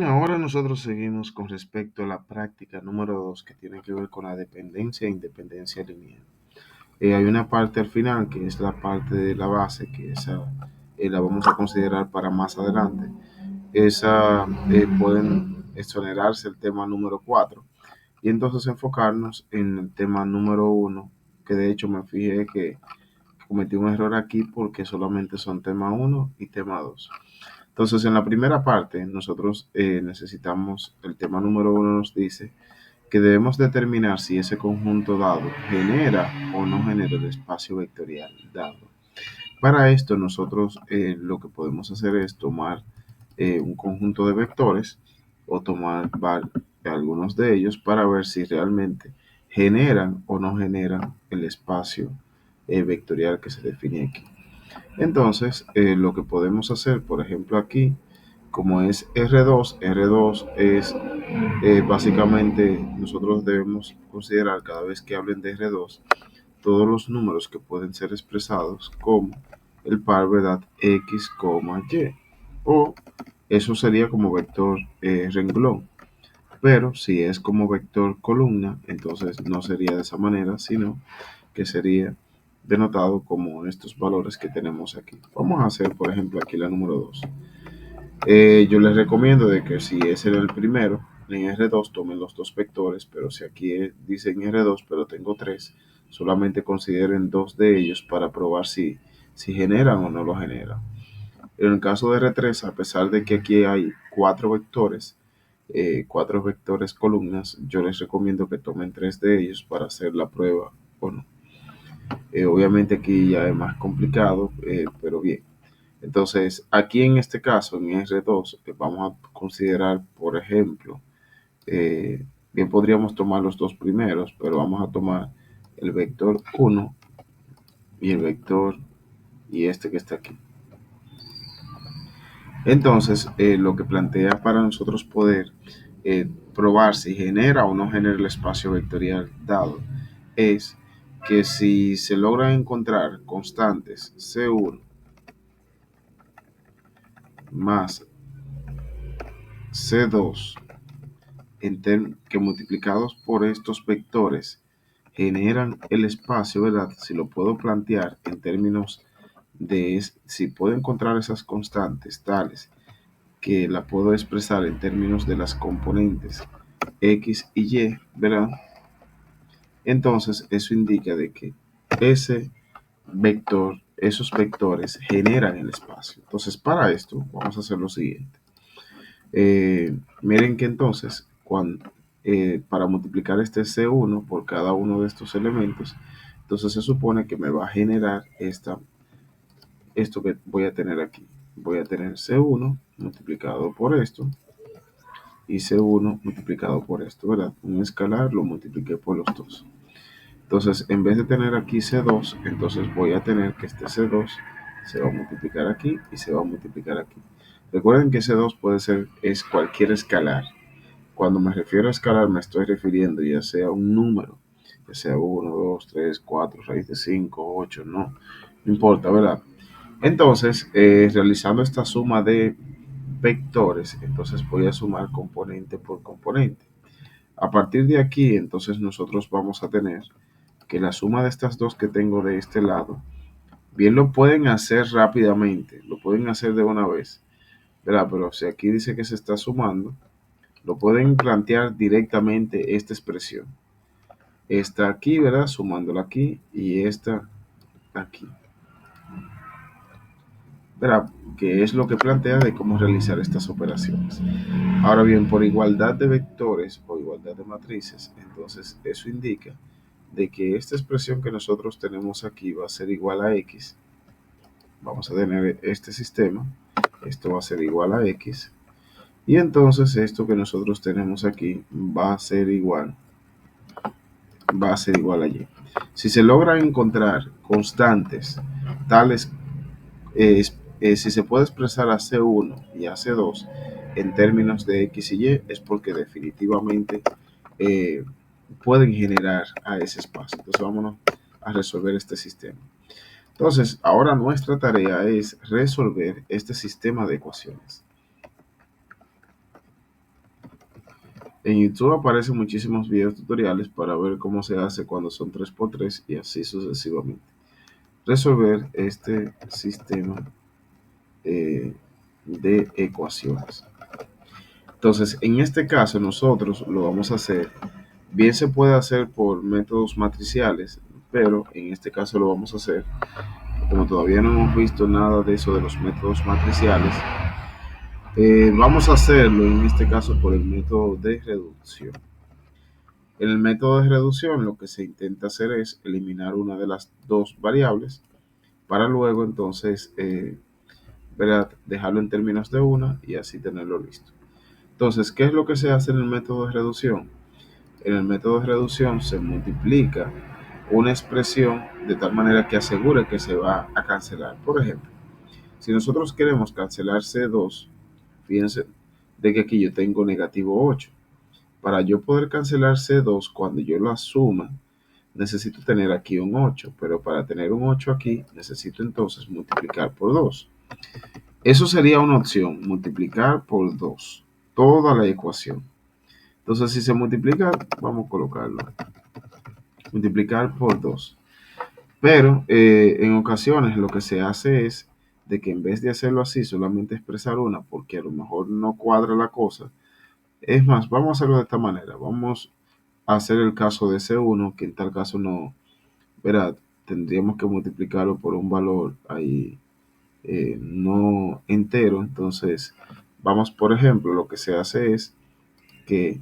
Ahora nosotros seguimos con respecto a la práctica número 2 que tiene que ver con la dependencia e independencia lineal. Hay una parte al final que es la parte de la base, que esa la vamos a considerar para más adelante. Esa pueden exonerarse el tema número 4 y entonces enfocarnos en el tema número 1, que de hecho me fijé que cometí un error aquí porque solamente son tema 1 y tema 2. Entonces, en la primera parte, nosotros necesitamos, el tema número 1 nos dice que debemos determinar si ese conjunto dado genera o no genera el espacio vectorial dado. Para esto, nosotros lo que podemos hacer es tomar un conjunto de vectores o tomar algunos de ellos para ver si realmente generan o no generan el espacio vectorial que se define aquí. Entonces, lo que podemos hacer, por ejemplo, aquí, como es R2 es básicamente nosotros debemos considerar cada vez que hablen de R2 todos los números que pueden ser expresados como el par, ¿verdad? X, Y. O eso sería como vector renglón. Pero si es como vector columna, entonces no sería de esa manera, sino que sería denotado como estos valores que tenemos aquí. Vamos a hacer, por ejemplo, aquí la número 2. Yo les recomiendo de que si ese era el primero, en R2 tomen los dos vectores, pero si aquí dice en R2, pero tengo tres, solamente consideren dos de ellos para probar si generan o no lo generan. En el caso de R3, a pesar de que aquí hay cuatro vectores columnas, yo les recomiendo que tomen tres de ellos para hacer la prueba o no. Obviamente aquí ya es más complicado, pero bien. Entonces, aquí en este caso, en R2, vamos a considerar, por ejemplo, eh, bien podríamos tomar los dos primeros, pero vamos a tomar el vector 1 y el vector y este que está aquí. Entonces, lo que plantea para nosotros poder probar si genera o no genera el espacio vectorial dado es que si se logran encontrar constantes C1 más C2 que multiplicados por estos vectores generan el espacio, ¿verdad? Si lo puedo plantear en términos de si puedo encontrar esas constantes tales que la puedo expresar en términos de las componentes X y Y, ¿verdad? Entonces eso indica de que ese esos vectores generan el espacio. Entonces para esto vamos a hacer lo siguiente. Miren que entonces para multiplicar este C1 por cada uno de estos elementos, entonces se supone que me va a generar esto que voy a tener aquí. Voy a tener C1 multiplicado por esto y C1 multiplicado por esto, ¿verdad? Un escalar lo multipliqué por los dos. Entonces, en vez de tener aquí C2, entonces voy a tener que este C2 se va a multiplicar aquí y se va a multiplicar aquí. Recuerden que C2 es cualquier escalar. Cuando me refiero a escalar, me estoy refiriendo ya sea a un número, ya sea 1, 2, 3, 4, raíz de 5, 8, no importa, ¿verdad? Entonces, realizando esta suma de vectores, entonces voy a sumar componente por componente. A partir de aquí, entonces nosotros vamos a tener que la suma de estas dos que tengo de este lado, bien lo pueden hacer rápidamente, lo pueden hacer de una vez, ¿verdad? Pero si aquí dice que se está sumando, lo pueden plantear directamente esta expresión. Esta aquí, ¿verdad? Sumándola aquí y esta aquí. ¿Verdad? Que es lo que plantea de cómo realizar estas operaciones. Ahora bien, por igualdad de vectores o igualdad de matrices, entonces eso indica de que esta expresión que nosotros tenemos aquí va a ser igual a X. Vamos a tener este sistema. Esto va a ser igual a X. Y entonces esto que nosotros tenemos aquí va a ser igual a Y. Si se logran encontrar constantes tales, si se puede expresar a C1 y a C2 en términos de X y Y, es porque definitivamente eh, pueden generar a ese espacio. Entonces vámonos a resolver este sistema. Entonces, ahora nuestra tarea es resolver este sistema de ecuaciones. En YouTube aparecen muchísimos videos tutoriales para ver cómo se hace cuando son 3x3 y así sucesivamente. Resolver este sistema de ecuaciones. Entonces, en este caso nosotros lo vamos a hacer, bien se puede hacer por métodos matriciales, pero en este caso lo vamos a hacer, como todavía no hemos visto nada de eso de los métodos matriciales, vamos a hacerlo en este caso por el método de reducción. En el método de reducción lo que se intenta hacer es eliminar una de las dos variables para luego entonces dejarlo en términos de una y así tenerlo listo. Entonces, ¿qué es lo que se hace en el método de reducción? En el método de reducción se multiplica una expresión de tal manera que asegure que se va a cancelar. Por ejemplo, si nosotros queremos cancelar C2, fíjense de que aquí yo tengo negativo 8. Para yo poder cancelar C2 cuando yo la suma, necesito tener aquí un 8, pero para tener un 8 aquí necesito entonces multiplicar por 2. Eso sería una opción, multiplicar por 2, toda la ecuación. Entonces, si se multiplica, vamos a colocarlo, multiplicar por 2. Pero en ocasiones lo que se hace es de que en vez de hacerlo así, solamente expresar una, porque a lo mejor no cuadra la cosa. Es más, vamos a hacerlo de esta manera. Vamos a hacer el caso de C1, que en tal caso no, verá, tendríamos que multiplicarlo por un valor ahí no entero. Entonces, vamos, por ejemplo, lo que se hace es que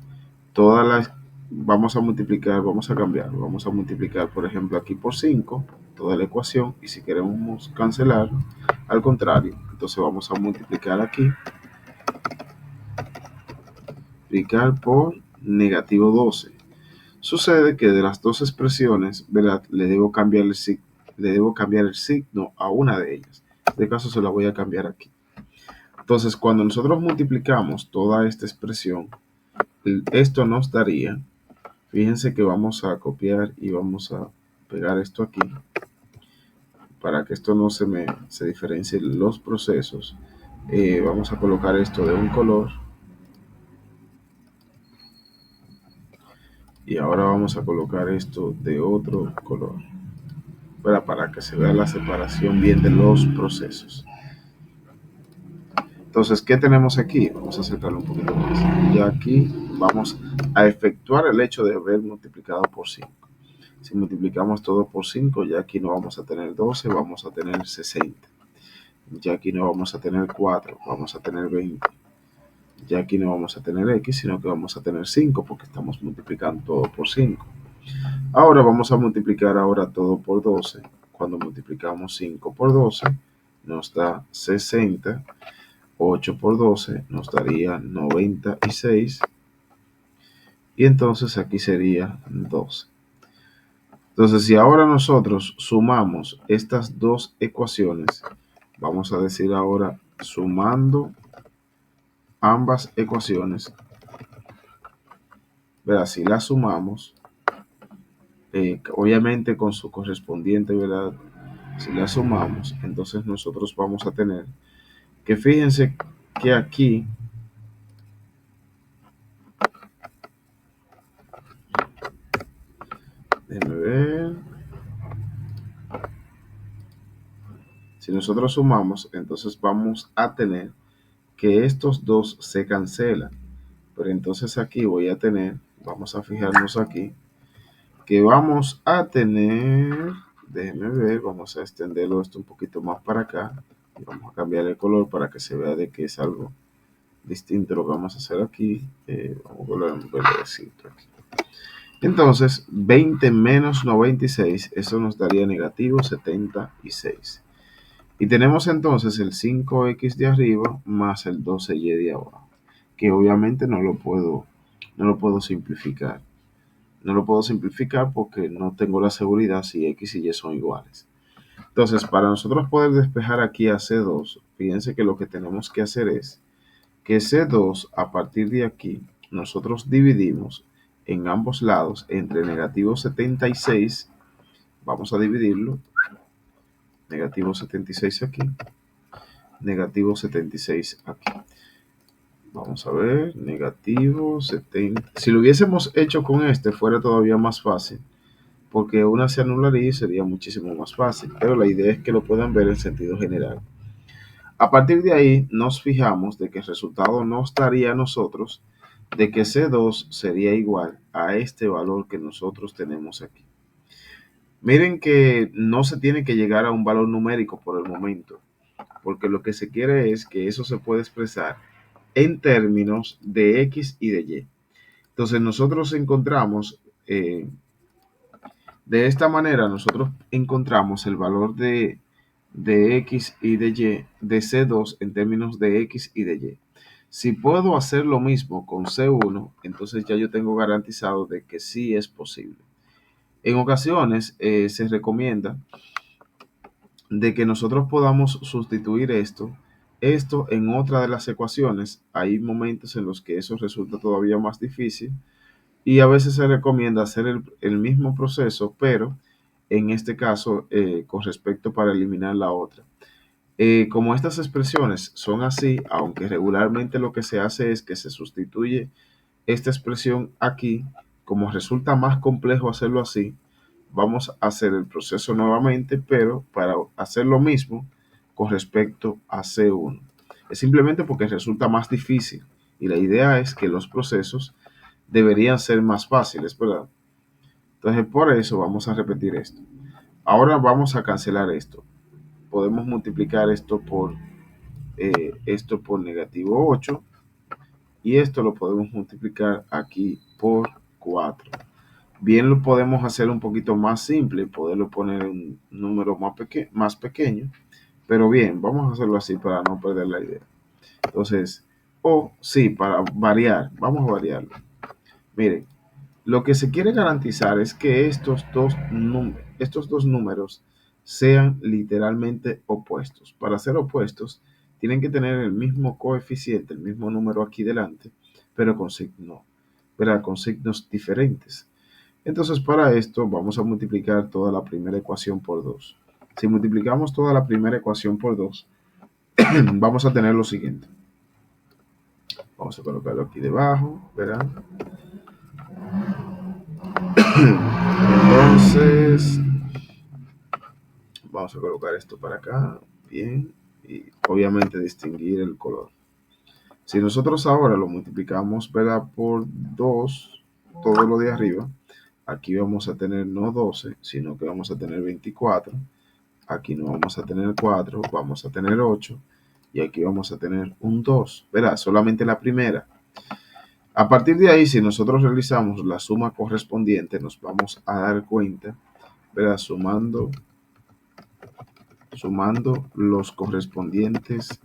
todas las, vamos a multiplicar, vamos a cambiarlo, vamos a multiplicar, por ejemplo, aquí por 5, toda la ecuación, y si queremos cancelar, al contrario, entonces vamos a multiplicar aquí, multiplicar por negativo 12. Sucede que de las dos expresiones, ¿verdad? Le debo cambiar el signo a una de ellas. En este caso se la voy a cambiar aquí. Entonces, cuando nosotros multiplicamos toda esta expresión, esto nos daría, fíjense que vamos a copiar y vamos a pegar esto aquí para que esto no se diferencie los procesos. Vamos a colocar esto de un color y ahora vamos a colocar esto de otro color para que se vea la separación bien de los procesos. Entonces, ¿qué tenemos aquí? Vamos a acercarlo un poquito más. Ya aquí vamos a efectuar el hecho de haber multiplicado por 5. Si multiplicamos todo por 5, ya aquí no vamos a tener 12, vamos a tener 60. Ya aquí no vamos a tener 4, vamos a tener 20. Ya aquí no vamos a tener x, sino que vamos a tener 5 porque estamos multiplicando todo por 5. Ahora vamos a multiplicar ahora todo por 12. Cuando multiplicamos 5 por 12, nos da 60. 8 por 12 nos daría 96. Y entonces aquí sería 12. Entonces, si ahora nosotros sumamos estas dos ecuaciones, vamos a decir ahora sumando ambas ecuaciones, ¿verdad? Si las sumamos, obviamente con su correspondiente, ¿verdad? Si las sumamos, entonces nosotros vamos a tener que fíjense que aquí, déjenme ver, si nosotros sumamos, entonces vamos a tener que estos dos se cancelan. Pero entonces aquí voy a tener, vamos a fijarnos aquí, que vamos a tener, déjenme ver, vamos a extenderlo esto un poquito más para acá. Y vamos a cambiar el color para que se vea de que es algo distinto lo que vamos a hacer aquí. Vamos a volver un verdecito aquí. Entonces, 20 menos 96, eso nos daría negativo 76. Y tenemos entonces el 5x de arriba más el 12y de abajo, que obviamente no lo puedo simplificar. No lo puedo simplificar porque no tengo la seguridad si x y y son iguales. Entonces, para nosotros poder despejar aquí a C2, fíjense que lo que tenemos que hacer es que C2, a partir de aquí, nosotros dividimos en ambos lados entre negativo 76, vamos a dividirlo, negativo 76 aquí, negativo 76 aquí. Vamos a ver, negativo 70. Si lo hubiésemos hecho con este, fuera todavía más fácil, porque una se anularía y sería muchísimo más fácil, pero la idea es que lo puedan ver en sentido general. A partir de ahí, nos fijamos de que el resultado nos daría a nosotros de que C2 sería igual a este valor que nosotros tenemos aquí. Miren que no se tiene que llegar a un valor numérico por el momento, porque lo que se quiere es que eso se pueda expresar en términos de X y de Y. Entonces nosotros encontramos, de esta manera nosotros encontramos el valor de X y de Y de C2 en términos de X y de Y. Si puedo hacer lo mismo con C1, entonces ya yo tengo garantizado de que sí es posible. En ocasiones se recomienda de que nosotros podamos sustituir esto en otra de las ecuaciones. Hay momentos en los que eso resulta todavía más difícil y a veces se recomienda hacer el mismo proceso, pero en este caso con respecto para eliminar la otra. Como estas expresiones son así, aunque regularmente lo que se hace es que se sustituye esta expresión aquí, como resulta más complejo hacerlo así, vamos a hacer el proceso nuevamente, pero para hacer lo mismo con respecto a C1. Es simplemente porque resulta más difícil y la idea es que los procesos deberían ser más fáciles, ¿verdad? Entonces, por eso vamos a repetir esto. Ahora vamos a cancelar esto. Podemos multiplicar esto por negativo 8 y esto lo podemos multiplicar aquí por 4. Bien lo podemos hacer un poquito más simple, poderlo poner en un número más pequeño, pero bien, vamos a hacerlo así para no perder la idea. Entonces, o sí, para variar, vamos a variarlo. Miren, lo que se quiere garantizar es que estos dos números sean literalmente opuestos. Para ser opuestos, tienen que tener el mismo coeficiente, el mismo número aquí delante, pero con signos diferentes. Entonces, para esto vamos a multiplicar toda la primera ecuación por 2. Si multiplicamos toda la primera ecuación por 2, vamos a tener lo siguiente. Vamos a colocarlo aquí debajo, ¿verdad? Entonces, vamos a colocar esto para acá, bien, y obviamente distinguir el color. Si nosotros ahora lo multiplicamos, ¿verdad? Por 2, todo lo de arriba, aquí vamos a tener no 12, sino que vamos a tener 24. Aquí no vamos a tener 4, vamos a tener 8 y aquí vamos a tener un 2, ¿verdad? Solamente la primera. A partir de ahí, si nosotros realizamos la suma correspondiente, nos vamos a dar cuenta, ¿verdad? Sumando los correspondientes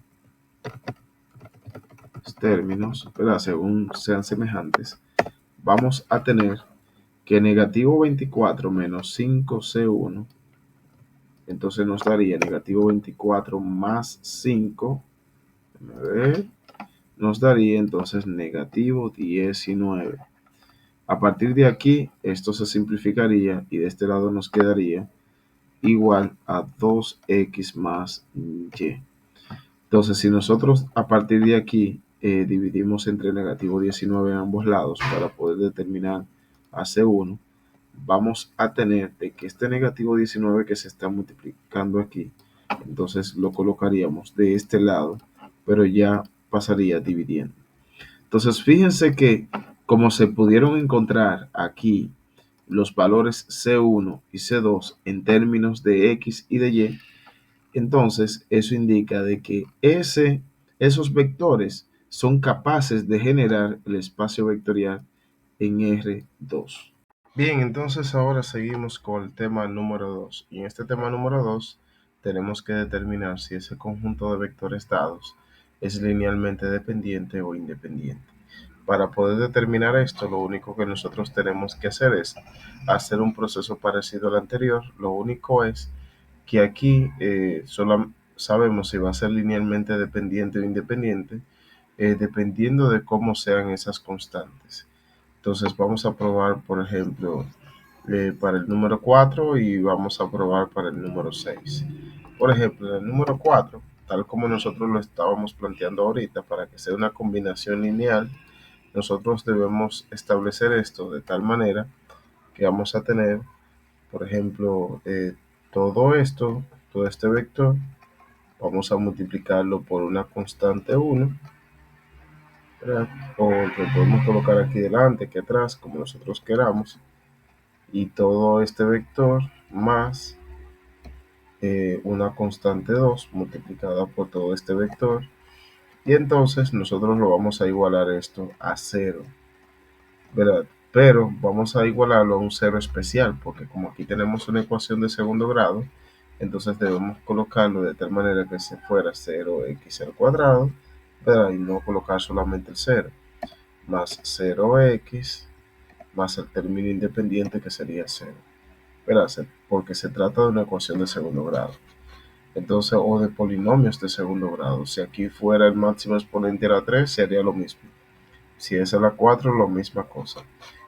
términos, ¿verdad? Según sean semejantes, vamos a tener que negativo 24 menos 5C1, entonces nos daría negativo 24 más 5, a ver, nos daría entonces negativo 19. A partir de aquí, esto se simplificaría y de este lado nos quedaría igual a 2x más y. Entonces, si nosotros a partir de aquí dividimos entre negativo 19 en ambos lados para poder determinar a C1, vamos a tener de que este negativo 19 que se está multiplicando aquí, entonces lo colocaríamos de este lado, pero ya pasaría dividiendo. Entonces, fíjense que como se pudieron encontrar aquí los valores C1 y C2 en términos de X y de Y, entonces eso indica de que esos vectores son capaces de generar el espacio vectorial en R2. Bien, entonces ahora seguimos con el tema número 2. Y en este tema número 2 tenemos que determinar si ese conjunto de vectores dados es linealmente dependiente o independiente. Para poder determinar esto, lo único que nosotros tenemos que hacer es hacer un proceso parecido al anterior. Lo único es que aquí solo sabemos si va a ser linealmente dependiente o independiente, dependiendo de cómo sean esas constantes. Entonces vamos a probar, por ejemplo, para el número 4 y vamos a probar para el número 6. Por ejemplo, en el número 4 tal como nosotros lo estábamos planteando ahorita, para que sea una combinación lineal, nosotros debemos establecer esto de tal manera que vamos a tener, por ejemplo, todo esto, todo este vector, vamos a multiplicarlo por una constante 1, ¿verdad? O lo podemos colocar aquí delante, aquí atrás, como nosotros queramos, y todo este vector más una constante 2 multiplicada por todo este vector, y entonces nosotros lo vamos a igualar esto a 0, ¿verdad? Pero vamos a igualarlo a un cero especial, porque como aquí tenemos una ecuación de segundo grado, entonces debemos colocarlo de tal manera que se fuera 0x al cuadrado, ¿verdad? Y no colocar solamente el 0, más 0x más el término independiente que sería 0, ¿verdad? Porque se trata de una ecuación de segundo grado. Entonces, o de polinomios de segundo grado. Si aquí fuera el máximo exponente era 3, sería lo mismo. Si es a la 4, la misma cosa.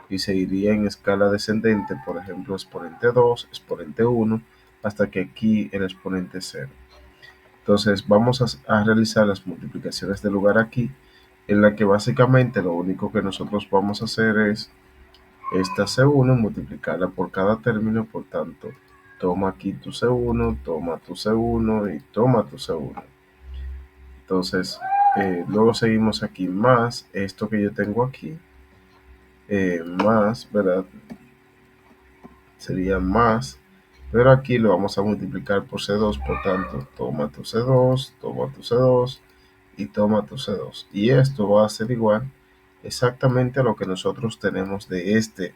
Y se iría en escala descendente, por ejemplo, exponente 2, exponente 1, hasta que aquí el exponente 0. Entonces vamos a realizar las multiplicaciones de lugar aquí, en la que básicamente lo único que nosotros vamos a hacer es esta C1 multiplicarla por cada término, por tanto, toma aquí tu C1, toma tu C1 y toma tu C1. Entonces, luego seguimos aquí más esto que yo tengo aquí, más, ¿verdad? Sería más, pero aquí lo vamos a multiplicar por C2, por tanto, toma tu C2, toma tu C2 y toma tu C2. Y esto va a ser igual exactamente a lo que nosotros tenemos de este.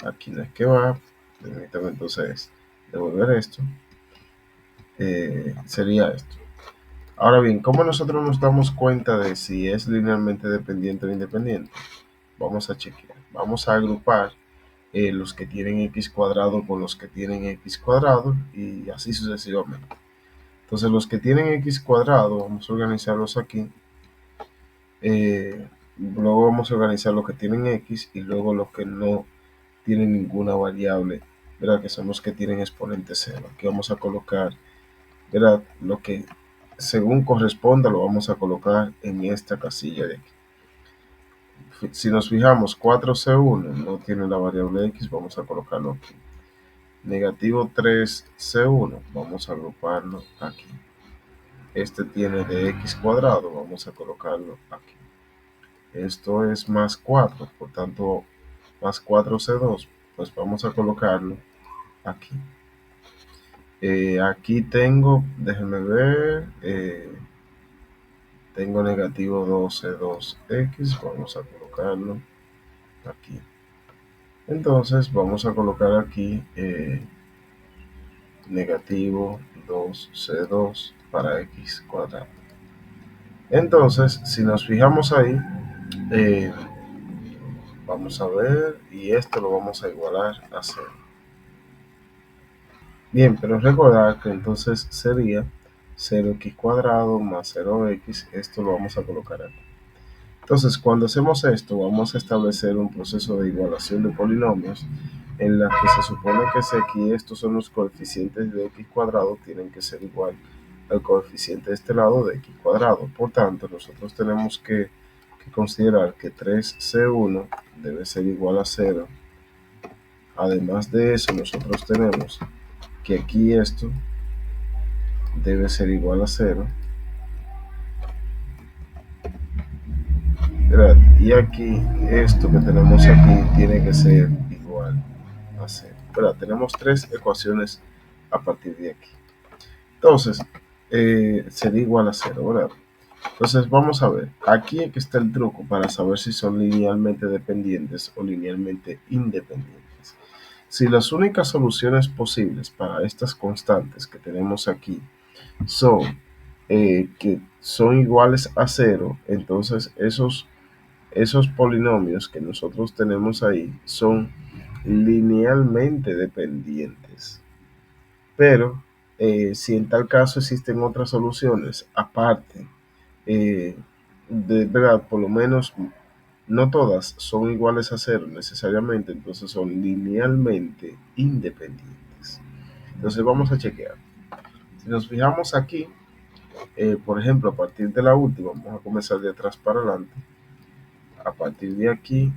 Aquí no es que va, permítame entonces devolver esto, sería esto. Ahora bien, ¿cómo nosotros nos damos cuenta de si es linealmente dependiente o independiente? Vamos a chequear, vamos a agrupar los que tienen x cuadrado con los que tienen x cuadrado y así sucesivamente. Entonces los que tienen x cuadrado, vamos a organizarlos aquí, luego vamos a organizar los que tienen x y luego los que no tienen ninguna variable, ¿verdad? Que son los que tienen exponente 0. Aquí vamos a colocar, ¿verdad? Lo que según corresponda lo vamos a colocar en esta casilla de aquí. Si nos fijamos, 4C1 no tiene la variable x, vamos a colocarlo aquí. Negativo 3C1, vamos a agruparlo aquí. Este tiene de x cuadrado, vamos a colocarlo aquí. Esto es más 4, por tanto, más 4C2, pues vamos a colocarlo aquí. Aquí tengo, déjenme ver, tengo negativo 12,2x, vamos a colocarlo aquí. Entonces vamos a colocar aquí negativo 2c2 para x cuadrado. Entonces, si nos fijamos ahí, eh, vamos a ver, y esto lo vamos a igualar a 0. Bien, pero recordar que entonces sería 0x cuadrado más 0x, esto lo vamos a colocar aquí. Entonces, cuando hacemos esto, vamos a establecer un proceso de igualación de polinomios en la que se supone que si aquí estos son los coeficientes de x cuadrado, tienen que ser igual al coeficiente de este lado de x cuadrado. Por tanto, nosotros tenemos que considerar que 3c1 debe ser igual a 0. Además de eso, nosotros tenemos que aquí esto debe ser igual a 0. Y aquí esto que tenemos aquí tiene que ser igual a 0. Tenemos tres ecuaciones a partir de aquí. Entonces, sería igual a 0, ¿verdad? Entonces, vamos a ver. Aquí es que está el truco para saber si son linealmente dependientes o linealmente independientes. Si las únicas soluciones posibles para estas constantes que tenemos aquí son que son iguales a 0, entonces esos polinomios que nosotros tenemos ahí son linealmente dependientes. Pero si en tal caso existen otras soluciones aparte, de verdad, por lo menos no todas son iguales a 0 necesariamente, entonces son linealmente independientes. Entonces vamos a chequear. Si nos fijamos aquí, Por ejemplo, a partir de la última, vamos a comenzar de atrás para adelante. A partir de aquí,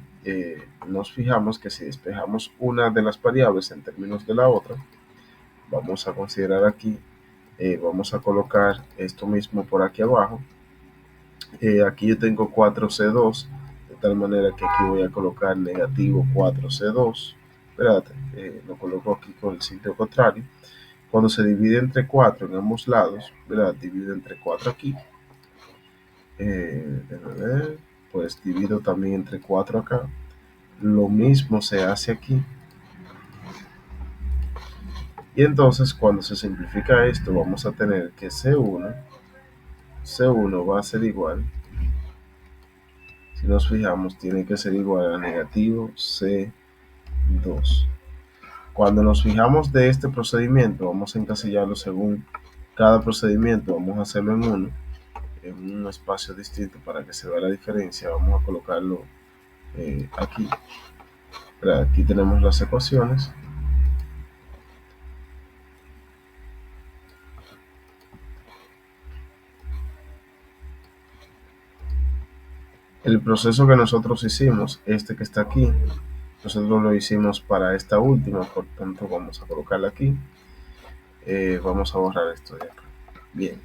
nos fijamos que si despejamos una de las variables en términos de la otra, vamos a considerar aquí, vamos a colocar esto mismo por aquí abajo. Aquí yo tengo 4C2, de tal manera que aquí voy a colocar negativo 4C2. Espérate, lo coloco aquí con el signo contrario. Cuando se divide entre 4 en ambos lados, ¿verdad? Divido entre 4 aquí. Pues divido también entre 4 acá. Lo mismo se hace aquí. Y entonces cuando se simplifica esto, vamos a tener que C1 va a ser igual, si nos fijamos, tiene que ser igual a negativo C2. Cuando nos fijamos de este procedimiento, vamos a encasillarlo según cada procedimiento, vamos a hacerlo en un espacio distinto para que se vea la diferencia. Vamos a colocarlo aquí. Aquí tenemos las ecuaciones. El proceso que nosotros hicimos, este que está aquí, nosotros lo hicimos para esta última, por tanto vamos a colocarla aquí. Vamos a borrar esto de acá. Bien.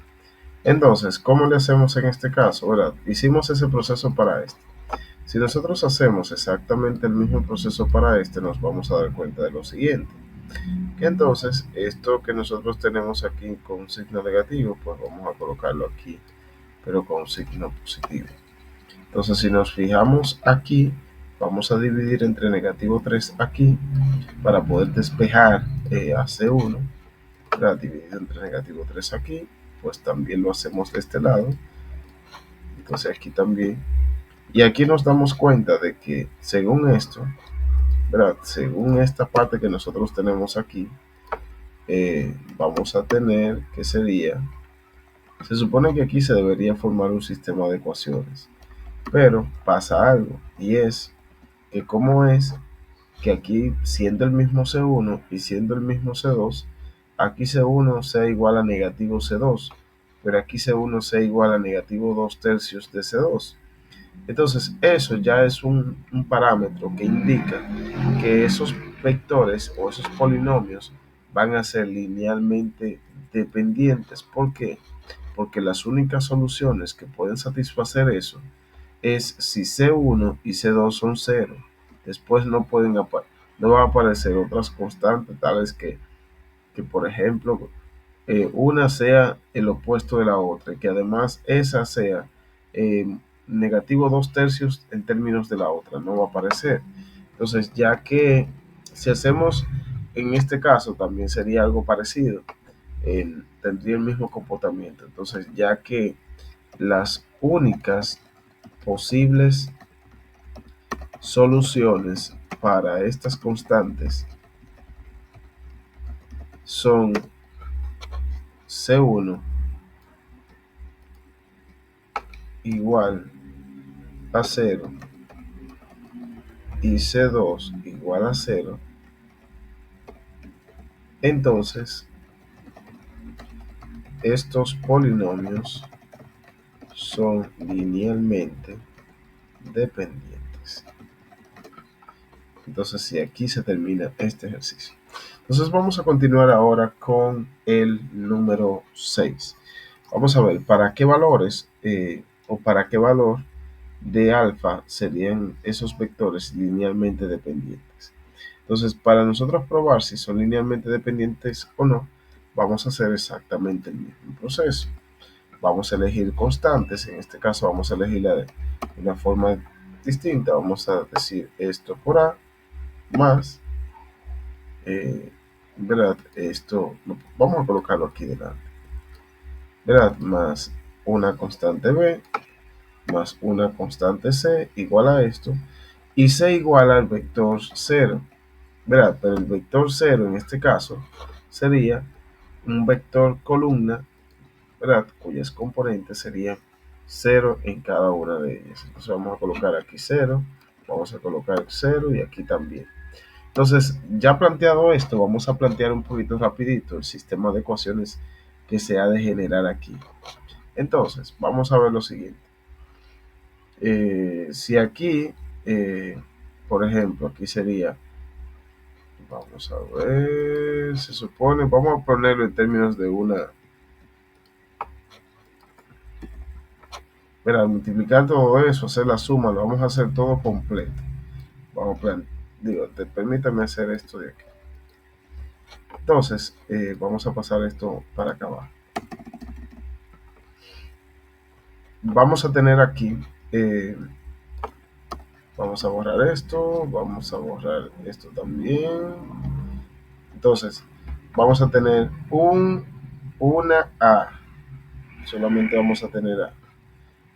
Entonces, ¿cómo le hacemos en este caso? ¿Verdad? Hicimos ese proceso para este. Si nosotros hacemos exactamente el mismo proceso para este, nos vamos a dar cuenta de lo siguiente. Que entonces, esto que nosotros tenemos aquí con un signo negativo, pues vamos a colocarlo aquí, pero con un signo positivo. Entonces, si nos fijamos aquí, vamos a dividir entre negativo 3 aquí para poder despejar a C1, ¿verdad? Dividido entre negativo 3 aquí, pues también lo hacemos de este lado. Entonces aquí también. Y aquí nos damos cuenta de que según esto, ¿verdad? Según esta parte que nosotros tenemos aquí, vamos a tener que sería, se supone que aquí se debería formar un sistema de ecuaciones, pero pasa algo, y es que como es que aquí siendo el mismo C1 y siendo el mismo C2, aquí C1 sea igual a negativo C2, pero aquí C1 sea igual a negativo 2 tercios de C2. Entonces, eso ya es un parámetro que indica que esos vectores o esos polinomios van a ser linealmente dependientes. ¿Por qué? Porque las únicas soluciones que pueden satisfacer eso es si C1 y C2 son cero. Después no van a aparecer otras constantes tales que por ejemplo, una sea el opuesto de la otra, y que además esa sea negativo 2 tercios en términos de la otra, no va a aparecer. Entonces, ya que si hacemos en este caso también sería algo parecido, tendría el mismo comportamiento. Entonces, ya que las únicas posibles soluciones para estas constantes son C1 igual a 0 y C2 igual a 0, entonces estos polinomios son linealmente dependientes. Entonces, si aquí se termina este ejercicio. Entonces, vamos a continuar ahora con el número 6. Vamos a ver para qué valores o para qué valor de alfa serían esos vectores linealmente dependientes. Entonces, para nosotros probar si son linealmente dependientes o no, vamos a hacer exactamente el mismo proceso. Vamos a elegir constantes, en este caso vamos a elegirla de una forma distinta. Vamos a decir esto por A más, ¿verdad? Esto, vamos a colocarlo aquí delante, ¿verdad? Más una constante B más una constante C igual a esto, y C igual al vector 0, ¿verdad? Pero el vector 0 en este caso sería un vector columna, ¿verdad? Cuyas componentes serían 0 en cada una de ellas. Entonces vamos a colocar aquí 0, vamos a colocar 0 y aquí también. Entonces, ya planteado esto, vamos a plantear un poquito rapidito el sistema de ecuaciones que se ha de generar aquí. Entonces, vamos a ver lo siguiente. Si aquí, por ejemplo, aquí sería, vamos a ver, se supone, vamos a ponerlo en términos de una, mira, multiplicar todo eso, hacer la suma, lo vamos a hacer todo completo. Vamos a permítame hacer esto de aquí. Entonces, vamos a pasar esto para acá abajo. Vamos a tener aquí, eh, vamos a borrar esto, vamos a borrar esto también. Entonces, vamos a tener una A, solamente vamos a tener A,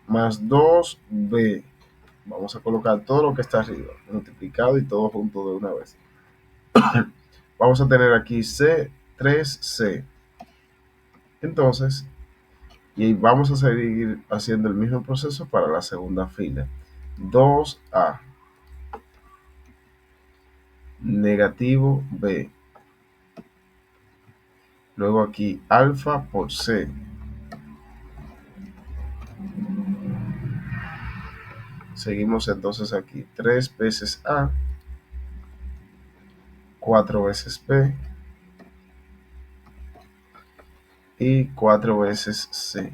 más 2B. Vamos a colocar todo lo que está arriba, multiplicado y todo junto de una vez. Vamos a tener aquí C, 3C. Entonces, y vamos a seguir haciendo el mismo proceso para la segunda fila. 2A, negativo B. Luego aquí alfa por C. Seguimos entonces aquí 3 veces A, 4 veces B y 4 veces C.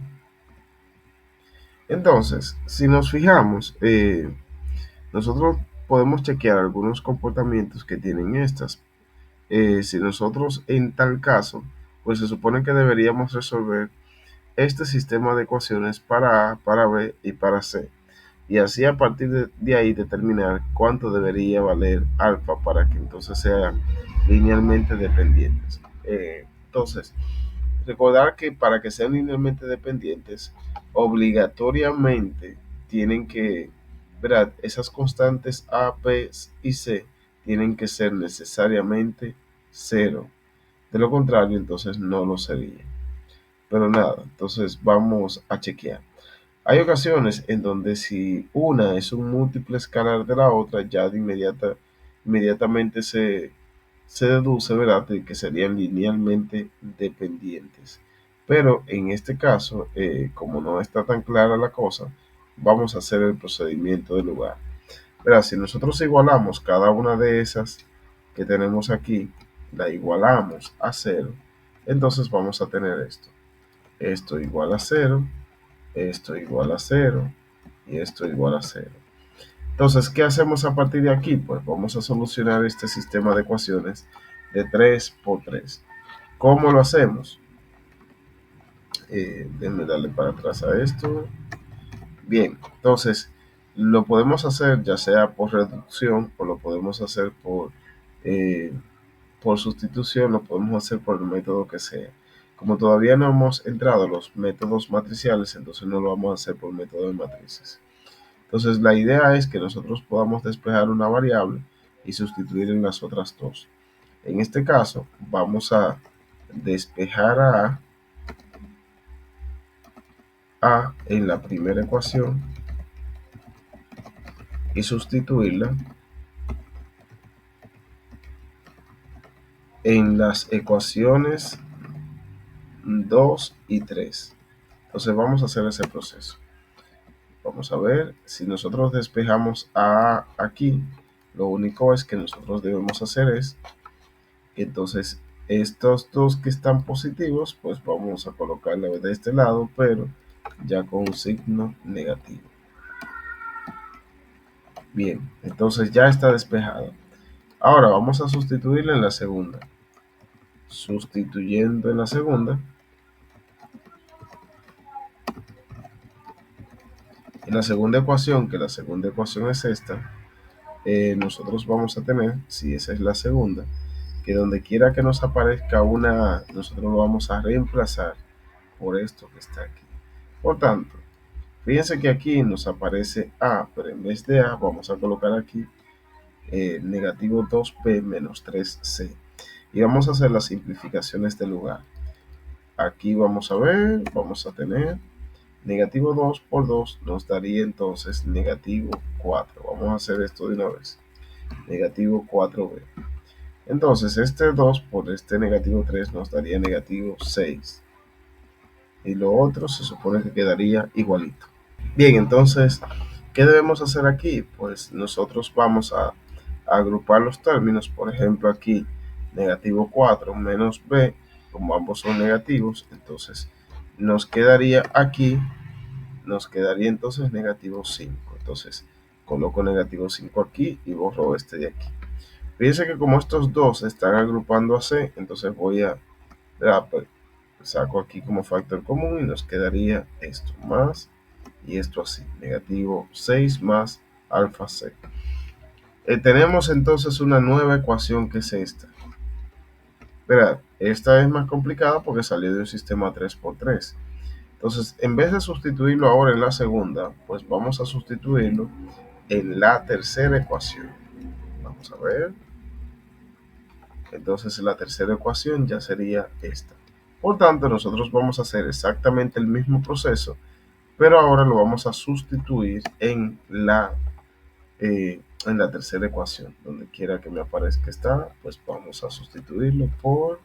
Entonces, si nos fijamos, nosotros podemos chequear algunos comportamientos que tienen estas. Si nosotros en tal caso, pues se supone que deberíamos resolver este sistema de ecuaciones para A, para B y para C. Y así a partir de ahí determinar cuánto debería valer alfa para que entonces sean linealmente dependientes. Entonces, recordar que para que sean linealmente dependientes, obligatoriamente tienen que, ¿verdad? Esas constantes A, B y C tienen que ser necesariamente cero. De lo contrario, entonces no lo sería. Pero nada, entonces vamos a chequear. Hay ocasiones en donde si una es un múltiple escalar de la otra, ya de inmediatamente se deduce, ¿verdad?, de que serían linealmente dependientes. Pero en este caso, como no está tan clara la cosa, vamos a hacer el procedimiento del lugar. Verá, si nosotros igualamos cada una de esas que tenemos aquí, la igualamos a cero, entonces vamos a tener esto. Esto igual a cero, esto igual a cero y esto igual a cero. Entonces, ¿qué hacemos a partir de aquí? Pues vamos a solucionar este sistema de ecuaciones de 3 por 3. ¿Cómo lo hacemos? Déjenme darle para atrás a esto. Bien, entonces lo podemos hacer ya sea por reducción o lo podemos hacer por sustitución, lo podemos hacer por el método que sea. Como todavía no hemos entrado a los métodos matriciales, entonces no lo vamos a hacer por método de matrices. Entonces la idea es que nosotros podamos despejar una variable y sustituir en las otras dos. En este caso vamos a despejar a en la primera ecuación y sustituirla en las ecuaciones 2 y 3. Entonces vamos a hacer ese proceso. Vamos a ver, si nosotros despejamos a aquí, lo único es que nosotros debemos hacer es, entonces estos dos que están positivos, pues vamos a colocarle de este lado, pero ya con un signo negativo. Bien, entonces ya está despejado. Ahora vamos a sustituirle en la segunda. Sustituyendo en la segunda. En la segunda ecuación, que la segunda ecuación es esta, nosotros vamos a tener, si esa es la segunda, que donde quiera que nos aparezca una A, nosotros lo vamos a reemplazar por esto que está aquí. Por tanto, fíjense que aquí nos aparece A, pero en vez de A vamos a colocar aquí negativo 2P menos 3C. Y vamos a hacer las simplificaciones del lugar. Aquí vamos a ver, vamos a tener negativo 2 por 2 nos daría entonces negativo 4. Vamos a hacer esto de una vez. Negativo 4b. Entonces este 2 por este negativo 3 nos daría negativo 6. y lo otro se supone que quedaría igualito. Bien, entonces, ¿qué debemos hacer aquí? Pues nosotros vamos a agrupar los términos. Por ejemplo, aquí negativo 4 menos b, como ambos son negativos, entonces nos quedaría aquí, nos quedaría entonces negativo 5. Entonces coloco negativo 5 aquí y borro este de aquí. Fíjense que como estos dos están agrupando a c, entonces voy a, pues, saco aquí como factor común y nos quedaría esto más y esto así, negativo 6 más alfa c. Tenemos entonces una nueva ecuación que es esta. Verá, esta es más complicada porque salió de un sistema 3×3. Entonces, en vez de sustituirlo ahora en la segunda, pues vamos a sustituirlo en la tercera ecuación. Vamos a ver. Entonces, la tercera ecuación ya sería esta. Por tanto, nosotros vamos a hacer exactamente el mismo proceso, pero ahora lo vamos a sustituir en la tercera ecuación. Donde quiera que me aparezca está, pues vamos a sustituirlo por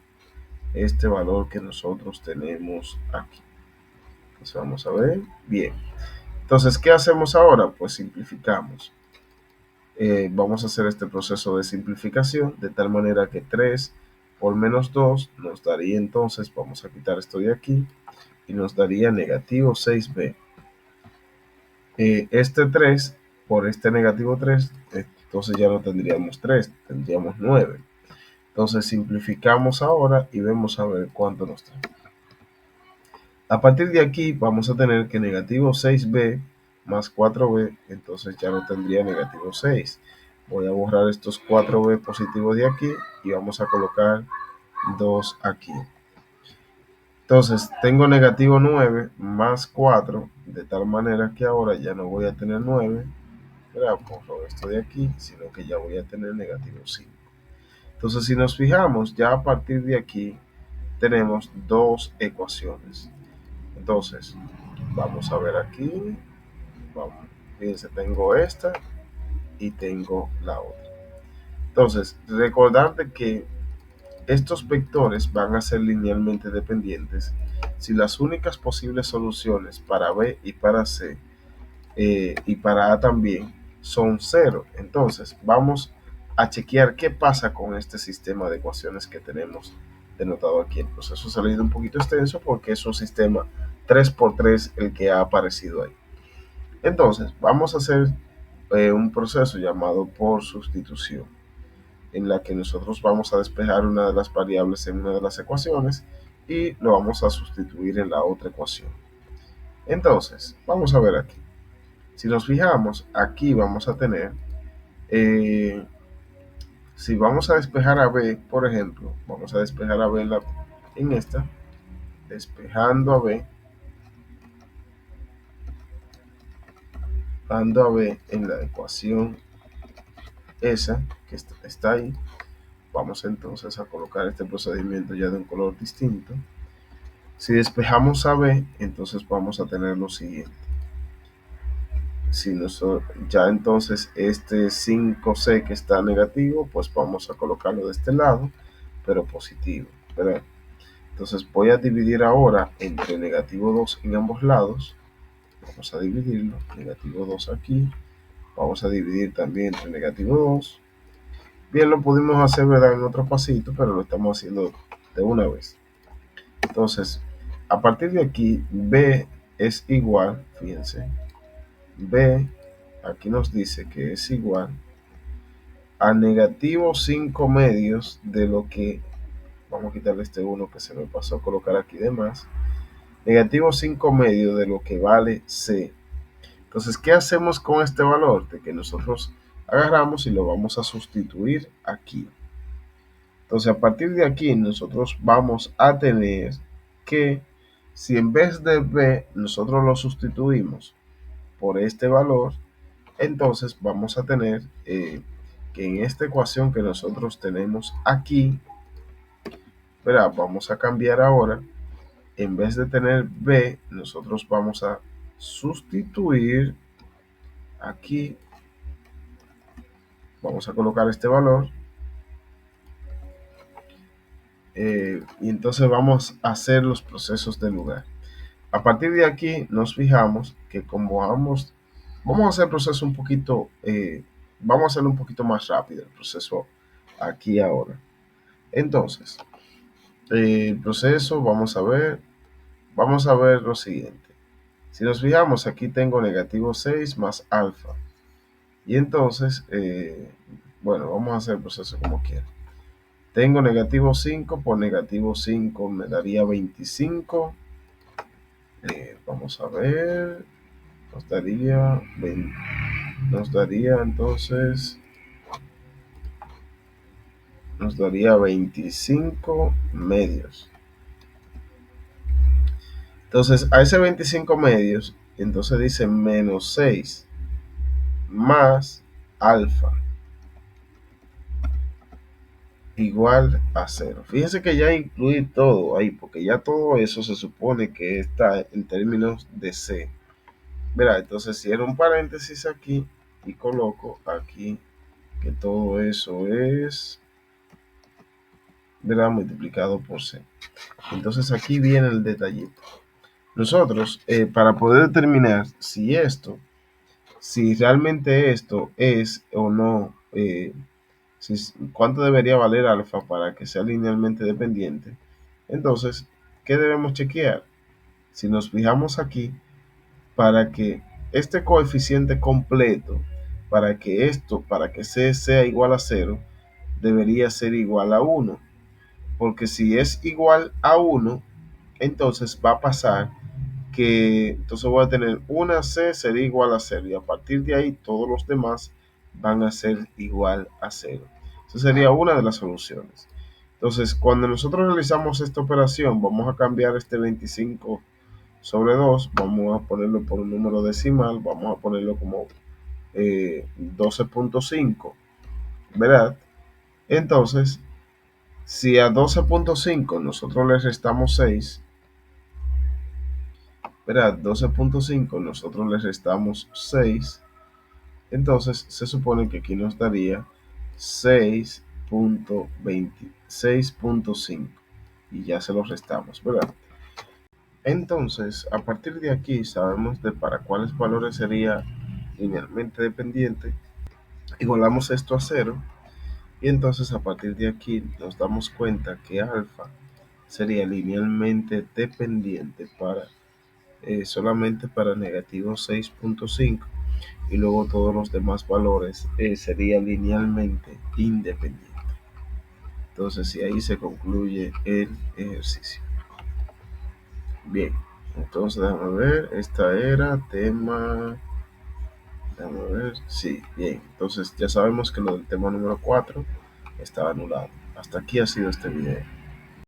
este valor que nosotros tenemos aquí. Entonces vamos a ver, bien. Entonces, ¿qué hacemos ahora? Pues simplificamos. Vamos a hacer este proceso de simplificación de tal manera que 3 por menos 2 nos daría entonces, vamos a quitar esto de aquí, y nos daría negativo 6b. Este 3 por este negativo 3, entonces ya no tendríamos 3, tendríamos 9. Entonces simplificamos ahora y vemos a ver cuánto nos da. A partir de aquí vamos a tener que negativo 6b más 4b, entonces ya no tendría negativo 6. Voy a borrar estos 4b positivos de aquí y vamos a colocar 2 aquí. Entonces tengo negativo 9 más 4, de tal manera que ahora ya no voy a tener 9, borro esto de aquí, sino que ya voy a tener negativo 5. Entonces si nos fijamos, ya a partir de aquí tenemos dos ecuaciones. Entonces, vamos a ver aquí. Vamos. Fíjense, tengo esta y tengo la otra. Entonces, recordarte que estos vectores van a ser linealmente dependientes si las únicas posibles soluciones para B y para C y para A también son 0. Entonces, vamos a chequear qué pasa con este sistema de ecuaciones que tenemos denotado aquí. El proceso ha salido un poquito extenso porque es un sistema 3×3 el que ha aparecido ahí. Entonces, vamos a hacer un proceso llamado por sustitución, en la que nosotros vamos a despejar una de las variables en una de las ecuaciones y lo vamos a sustituir en la otra ecuación. Entonces, vamos a ver aquí. Si nos fijamos, aquí vamos a tener, si vamos a despejar a B, por ejemplo, vamos a despejar a B en esta, despejando a B, dando a B en la ecuación esa que está ahí. Vamos entonces a colocar este procedimiento ya de un color distinto. Si despejamos a B, entonces vamos a tener lo siguiente. Si ya entonces este 5C que está negativo, pues vamos a colocarlo de este lado, pero positivo, ¿verdad? Entonces voy a dividir ahora entre negativo 2 en ambos lados. Vamos a dividirlo, negativo 2 aquí. Vamos a dividir también entre negativo 2. Bien, lo pudimos hacer, ¿verdad?, en otro pasito, pero lo estamos haciendo de una vez. Entonces, a partir de aquí, B es igual, fíjense, B aquí nos dice que es igual a negativo 5 medios de lo que, vamos a quitarle este 1 que se me pasó a colocar aquí de más, negativo 5 medios de lo que vale C. Entonces, ¿qué hacemos con este valor? De que nosotros agarramos y lo vamos a sustituir aquí. Entonces, a partir de aquí, nosotros vamos a tener que, si en vez de B nosotros lo sustituimos por este valor, entonces vamos a tener que en esta ecuación que nosotros tenemos aquí, ¿verdad?, vamos a cambiar ahora, en vez de tener B, nosotros vamos a sustituir aquí, vamos a colocar este valor, y entonces vamos a hacer los procesos del lugar. A partir de aquí nos fijamos que como vamos a hacer el proceso un poquito, vamos a hacerlo un poquito más rápido el proceso aquí ahora. Entonces, el proceso, vamos a ver lo siguiente. Si nos fijamos, aquí tengo negativo 6 más alfa. Y entonces, bueno, vamos a hacer el proceso como quiera. Tengo negativo 5 por negativo 5 me daría 25. Vamos a ver, nos daría 20, nos daría entonces, nos daría 25 medios. Entonces, a ese 25 medios, entonces dice menos 6 más alfa igual a cero. Fíjense que ya incluí todo ahí, porque ya todo eso se supone que está en términos de C. Verá, entonces cierro un paréntesis aquí y coloco aquí que todo eso es, ¿verdad?, multiplicado por C. Entonces aquí viene el detallito. Nosotros, para poder determinar si realmente esto es o no, cuánto debería valer alfa para que sea linealmente dependiente, entonces, ¿qué debemos chequear? Si nos fijamos aquí, para que este coeficiente completo, para que C sea igual a cero, debería ser igual a 1. Porque si es igual a 1, entonces va a pasar que entonces voy a tener una C sería igual a cero y a partir de ahí todos los demás van a ser igual a cero. Esa sería una de las soluciones. Entonces, cuando nosotros realizamos esta operación, vamos a cambiar este 25 sobre 2, vamos a ponerlo por un número decimal, vamos a ponerlo como 12.5, ¿verdad? Entonces, si a 12.5 nosotros le restamos 6, ¿verdad? 12.5 nosotros le restamos 6, entonces se supone que aquí nos daría 6.26.5 y ya se lo restamos, ¿verdad? Entonces, a partir de aquí sabemos de para cuáles valores sería linealmente dependiente. Igualamos esto a cero y entonces a partir de aquí nos damos cuenta que alfa sería linealmente dependiente para solamente para negativo 6.5 y luego todos los demás valores sería linealmente independiente. Entonces, y ahí se concluye el ejercicio. Bien, entonces déjame ver, esta era tema, déjame ver, sí, bien, entonces ya sabemos que lo del tema número 4 está anulado. Hasta aquí ha sido este video.